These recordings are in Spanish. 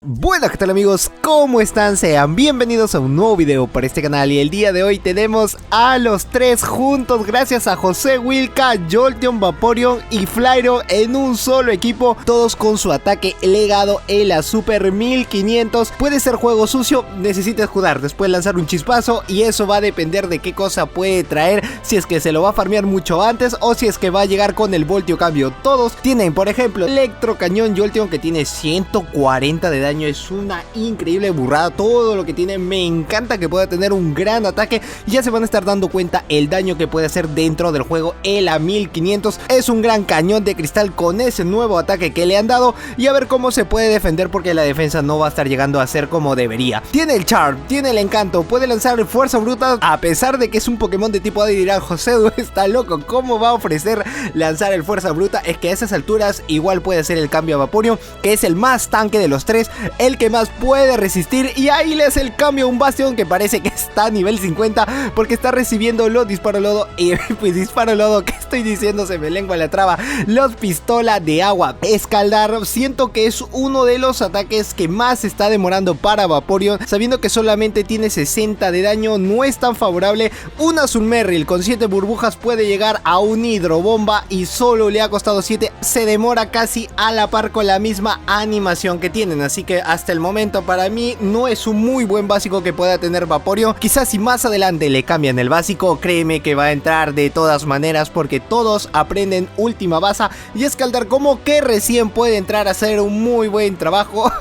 Buenas, ¿qué tal amigos? ¿Cómo están? Sean bienvenidos a un nuevo video para este canal. Y el día de hoy tenemos a los tres juntos gracias a José Wilka, Jolteon, Vaporeon y Flareon en un solo equipo, todos con su ataque legado en la Super 1500. Puede ser juego sucio, necesitas jugar, después lanzar un chispazo y eso va a depender de qué cosa puede traer, si es que se lo va a farmear mucho antes o si es que va a llegar con el voltio cambio. Todos tienen, por ejemplo, Electro Cañón Jolteon, que tiene 140 de daño. Es una increíble burrada todo lo que tiene. Me encanta que pueda tener un gran ataque. Ya se van a estar dando cuenta el daño que puede hacer dentro del juego. El a 1500 es un gran cañón de cristal con ese nuevo ataque que le han dado. Y a ver cómo se puede defender, porque la defensa no va a estar llegando a ser como debería. Tiene el Charm, tiene el encanto, puede lanzar fuerza bruta. A pesar de que es un Pokémon de tipo A, dirán: José está loco, ¿cómo va a ofrecer lanzar el fuerza bruta? Es que a esas alturas igual puede hacer el cambio a Vaporeon, que es el más tanque de los tres, el que más puede resistir, y ahí le hace el cambio a un Bastion que parece que está a nivel 50 porque está recibiendo los disparo lodo. Y pues disparo lodo, ¿qué estoy diciendo? Se me lengua la traba. Los pistola de agua. Escaldar, siento que es uno de los ataques que más se está demorando para Vaporeon, sabiendo que solamente tiene 60 de daño, no es tan favorable. Un Azumarill con 7 burbujas puede llegar a un hidrobomba y solo le ha costado 7, se demora casi a la par con la misma animación que tienen, así que hasta el momento para mí no es un muy buen básico que pueda tener Vaporeon. Quizás si más adelante le cambian el básico, créeme que va a entrar de todas maneras, porque todos aprenden última baza, y Escaldar como que recién puede entrar a hacer un muy buen trabajo.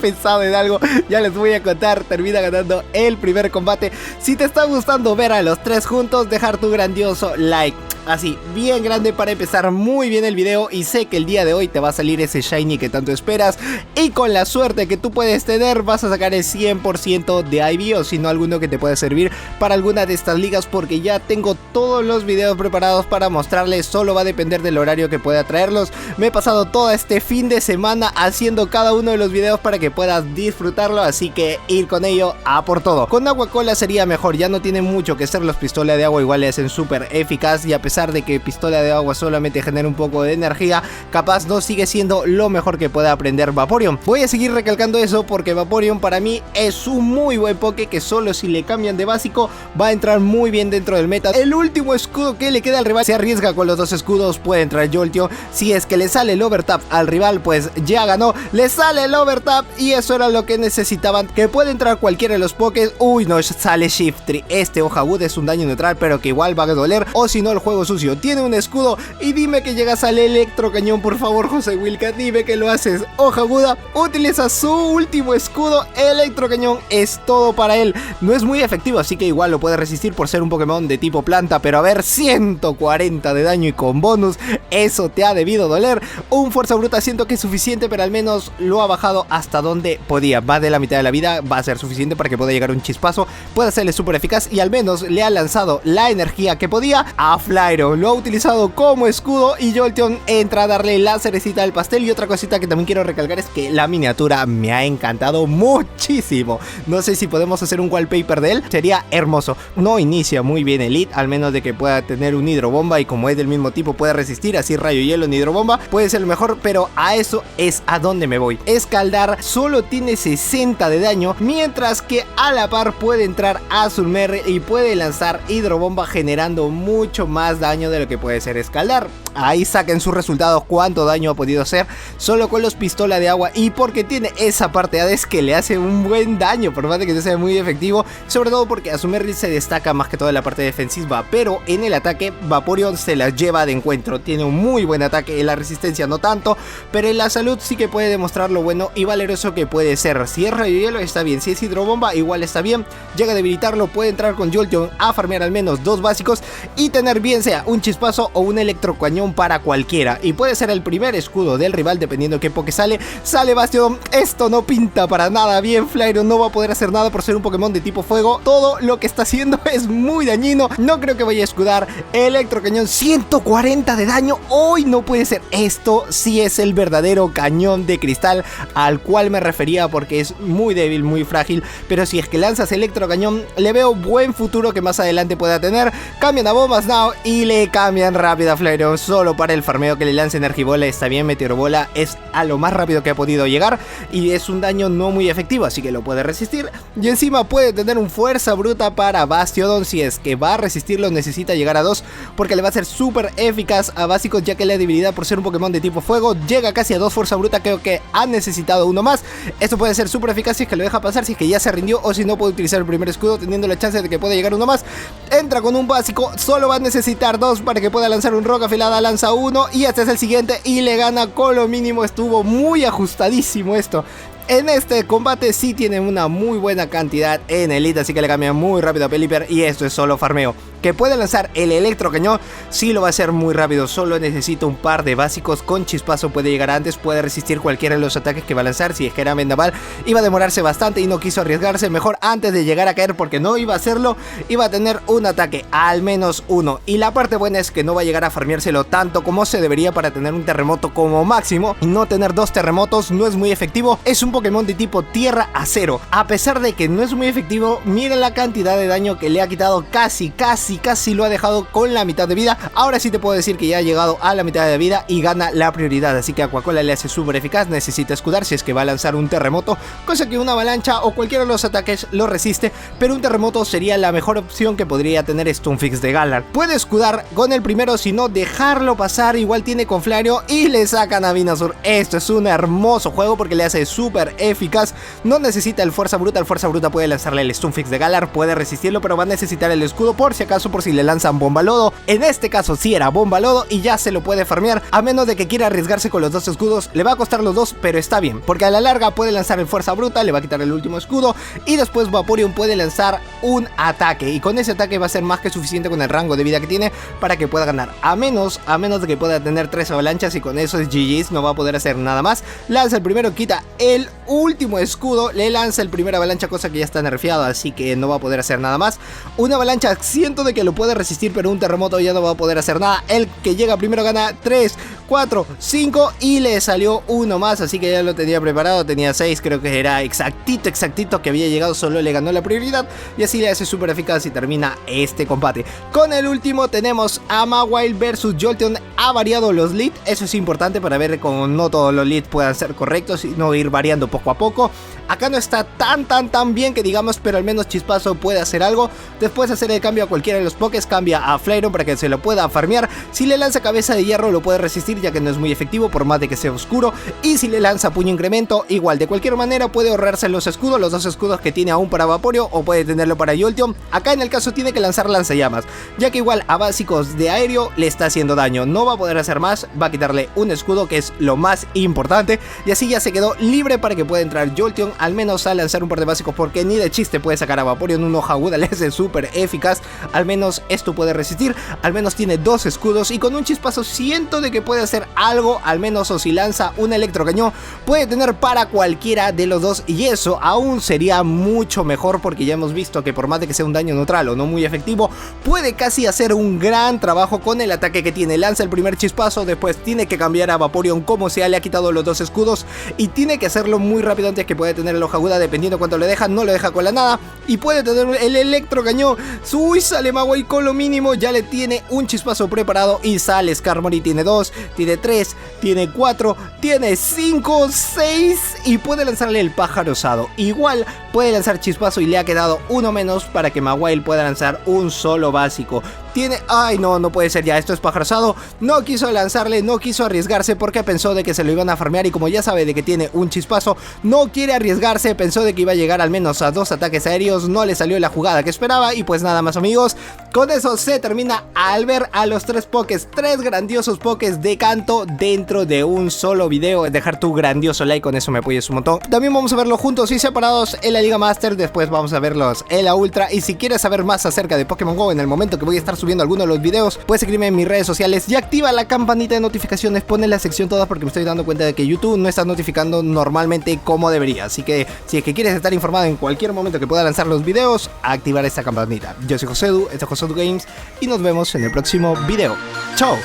Pensado en algo, ya les voy a contar. Termina ganando el primer combate. Si te está gustando ver a los tres juntos, dejar tu grandioso like así bien grande para empezar muy bien el video, y sé que el día de hoy te va a salir ese shiny que tanto esperas, y con la suerte que tú puedes tener vas a sacar el 100% de IV, o si no alguno que te pueda servir para alguna de estas ligas, porque ya tengo todos los videos preparados para mostrarles. Solo va a depender del horario que pueda traerlos. Me he pasado todo este fin de semana haciendo cada uno de los videos para que puedas disfrutarlo, así que ir con ello a por todo. Con agua cola sería mejor, ya no tiene mucho que hacer. Los pistolas de agua igual le hacen súper eficaz, y a pesar de que pistola de agua solamente genera un poco de energía, capaz no sigue siendo lo mejor que pueda aprender Vaporeon. Voy a seguir recalcando eso porque Vaporeon para mí es un muy buen poke que solo si le cambian de básico va a entrar muy bien dentro del meta. El último escudo que le queda al rival, se arriesga con los dos escudos, puede entrar Jolteon. Si es que le sale el overtap al rival, pues ya ganó. Le sale el overtap y eso era lo que necesitaban, que puede entrar cualquiera de los pokés. Uy, no, sale Shiftry. Este Hojawood es un daño neutral, pero que igual va a doler, o si no el juego sucio. Tiene un escudo y dime que llegas al Electro Cañón, por favor, José Wilka, dime que lo haces. Hojawood utiliza su último escudo, Electro Cañón es todo para él. No es muy efectivo, así que igual lo puede resistir por ser un Pokémon de tipo planta, pero a ver, 140 de daño y con bonus, eso te ha debido doler. Un fuerza bruta siento que es suficiente, pero al menos lo ha bajado hasta donde podía. Va de la mitad de la vida, va a ser suficiente para que pueda llegar un chispazo, puede hacerle súper eficaz, y al menos le ha lanzado la energía que podía a Flareon. Lo ha utilizado como escudo y Jolteon entra a darle la cerecita del pastel. Y otra cosita que también quiero recalcar es que la miniatura me ha encantado muchísimo. No sé si podemos hacer un wallpaper de él, sería hermoso. No inicia muy bien Elite, al menos de que pueda tener un hidrobomba, y como es del mismo tipo puede resistir, así rayo hielo en hidrobomba puede ser lo mejor, pero a eso es a donde me voy. Escaldar solo tiene 60 de daño, mientras que a la par puede entrar Azumarill y puede lanzar hidrobomba generando mucho más daño de lo que puede ser Escaldar. Ahí saquen sus resultados, cuánto daño ha podido hacer solo con los pistola de agua, y porque tiene esa parte Hades que le hace un buen daño, por más de que no sea muy efectivo, sobre todo porque Azumarill se destaca más que todo en la parte defensiva, pero en el ataque Vaporeon se las lleva de encuentro. Tiene un muy buen ataque, en la resistencia no tanto, pero en la salud sí que puede demostrar lo bueno y valeroso que puede ser. Si es rayo hielo está bien, si es hidrobomba igual está bien. Llega a debilitarlo, puede entrar con Jolteon a farmear al menos dos básicos y tener bien sea un chispazo o un electrocañón para cualquiera, y puede ser el primer escudo del rival dependiendo qué poke sale. Sale Bastion, esto no pinta para nada bien. Flareon no va a poder hacer nada por ser un Pokémon de tipo fuego, todo lo que está haciendo es muy dañino, no creo que vaya a escudar. Electrocañón, 140 de daño, hoy no puede ser. Esto sí es el verdadero cañón de cristal al cual me refería, porque es muy débil, muy frágil, pero si es que lanzas electrocañón le veo buen futuro que más adelante pueda tener. Cambian a Bombas Now y le cambian rápido a Flareon. solo para el farmeo que le lance Energibola está bien. Meteorobola es a lo más rápido que ha podido llegar y es un daño no muy efectivo, así que lo puede resistir. Y encima puede tener un fuerza bruta para Bastiodon. Si es que va a resistirlo, necesita llegar a 2 porque le va a ser súper eficaz a básicos, ya que la debilidad por ser un Pokémon de tipo fuego llega casi a 2 fuerza bruta. Creo que ha necesitado uno más. Esto puede ser súper eficaz si es que lo deja pasar, si es que ya se rindió o si no puede utilizar el primer escudo, teniendo la chance de que pueda llegar uno más. Entra con un básico, solo va a necesitar 2 para que pueda lanzar un roca afilada, lanza 1 y este es el siguiente y le gana con lo mínimo. Estuvo muy ajustadísimo esto. En este combate sí tiene una muy buena cantidad en Elite, así que le cambia muy rápido a Pelipper y esto es solo farmeo. Que puede lanzar el electrocañón, sí lo va a hacer muy rápido, solo necesita un par de básicos. Con chispazo puede llegar antes, puede resistir cualquiera de los ataques que va a lanzar. Si es que era vendaval, iba a demorarse bastante y no quiso arriesgarse, mejor antes de llegar a caer porque no iba a hacerlo, iba a tener un ataque, al menos uno. Y la parte buena es que no va a llegar a farmeárselo tanto como se debería para tener un terremoto como máximo. Y no tener 2 terremotos no es muy efectivo, es un Pokémon de tipo tierra acero. A pesar de que no es muy efectivo, miren la cantidad de daño que le ha quitado, casi lo ha dejado con la mitad de vida. Ahora sí te puedo decir que ya ha llegado a la mitad de vida y gana la prioridad, así que Aquacola le hace súper eficaz. Necesita escudar si es que va a lanzar un terremoto, cosa que una avalancha o cualquiera de los ataques lo resiste, pero un terremoto sería la mejor opción que podría tener Stunfisk de Galar. Puede escudar con el primero, si no dejarlo pasar, igual tiene Conflario y le sacan a Venusaur. Esto es un hermoso juego porque le hace súper eficaz, no necesita el fuerza bruta puede lanzarle el Stunfisk de Galar, puede resistirlo, pero va a necesitar el escudo por si acaso, por si le lanzan bomba lodo. En este caso sí era bomba lodo y ya se lo puede farmear, a menos de que quiera arriesgarse con los 2 escudos. Le va a costar los 2, pero está bien, porque a la larga puede lanzar el fuerza bruta, le va a quitar el último escudo y después Vaporeon puede lanzar un ataque, y con ese ataque va a ser más que suficiente con el rango de vida que tiene para que pueda ganar, a menos de que pueda tener 3 avalanchas, y con eso es GG's, no va a poder hacer nada más. Lanza el primero, quita el último escudo, le lanza el primer avalancha, cosa que ya está nerfeado, así que no va a poder hacer nada más. Una avalancha siento de que lo puede resistir, pero un terremoto ya no va a poder hacer nada. El que llega primero gana 3, 4, 5 y le salió uno más, así que ya lo tenía preparado, tenía 6, creo que era exactito que había llegado, solo le ganó la prioridad y así le hace súper eficaz y termina este combate. Con el último tenemos a Mawile versus Jolteon. Ha variado los leads, eso es importante para ver cómo no todos los leads puedan ser correctos y no ir variando poco a poco. Acá no está tan bien que digamos, pero al menos Chispazo puede hacer algo. Después de hacer el cambio a cualquiera de los pokés, cambia a Flareon para que se lo pueda farmear. Si le lanza cabeza de hierro lo puede resistir, ya que no es muy efectivo por más de que sea oscuro. Y si le lanza puño incremento, igual, de cualquier manera puede ahorrarse los escudos, los 2 escudos que tiene aún para Vaporeon, o puede tenerlo para Jolteon. Acá en el caso tiene que lanzar lanzallamas, ya que igual a básicos de aéreo le está haciendo daño. No va a poder hacer más, va a quitarle un escudo, que es lo más importante, y así ya se quedó libre para que pueda entrar Jolteon, al menos a lanzar un par de básicos, porque ni de chiste puede sacar a Vaporeon. Un hoja aguda le hace súper eficaz, al menos esto puede resistir, al menos tiene 2 escudos, y con un Chispazo siento de que puede hacer algo, al menos, o si lanza un electrocañón puede tener para cualquiera de los dos, y eso aún sería mucho mejor, porque ya hemos visto que por más de que sea un daño neutral o no muy efectivo, puede casi hacer un gran trabajo con el ataque que tiene. Lanza el primer Chispazo, después tiene que cambiar a Vaporeon como sea, le ha quitado los 2 escudos y tiene que hacerlo muy rápido antes que puede tener el hoja aguda, dependiendo cuánto le deja, no lo deja con la nada, y puede tener el electrocañón. Uy, sale Mawile con lo mínimo, ya le tiene un Chispazo preparado y sale Skarmory, tiene 2, tiene 3, tiene 4, tiene 5, 6 y puede lanzarle el pájaro osado. Igual puede lanzar Chispazo y le ha quedado uno menos para que Mawile pueda lanzar un solo básico. Tiene... Ay, no puede ser ya, esto es pájaro osado. No quiso lanzarle, no quiso arriesgarse porque pensó de que se lo iban a farmear, y como ya sabe de que tiene un Chispazo, no quiere arriesgarse, pensó de que iba a llegar al menos a 2 ataques aéreos, no le salió la jugada que esperaba, y pues nada más, amigos, con eso se termina al ver a los 3 pokés, 3 grandiosos pokés de Kanto dentro de un solo video. Dejar tu grandioso like, con eso me apoyas un montón. También vamos a verlos juntos y separados en la Liga Master, después vamos a verlos en la Ultra, y si quieres saber más acerca de Pokémon GO en el momento que voy a estar subiendo alguno de los videos, puedes seguirme en mis redes sociales y activa la campanita de notificaciones, pon en la sección todas, porque me estoy dando cuenta de que YouTube no está notificando normalmente como debería, así que si es que quieres estar informado en cualquier momento que pueda lanzar los videos, activar esta campanita. Yo soy Josedu, esto es Josedu Games y nos vemos en el próximo video. ¡Chao!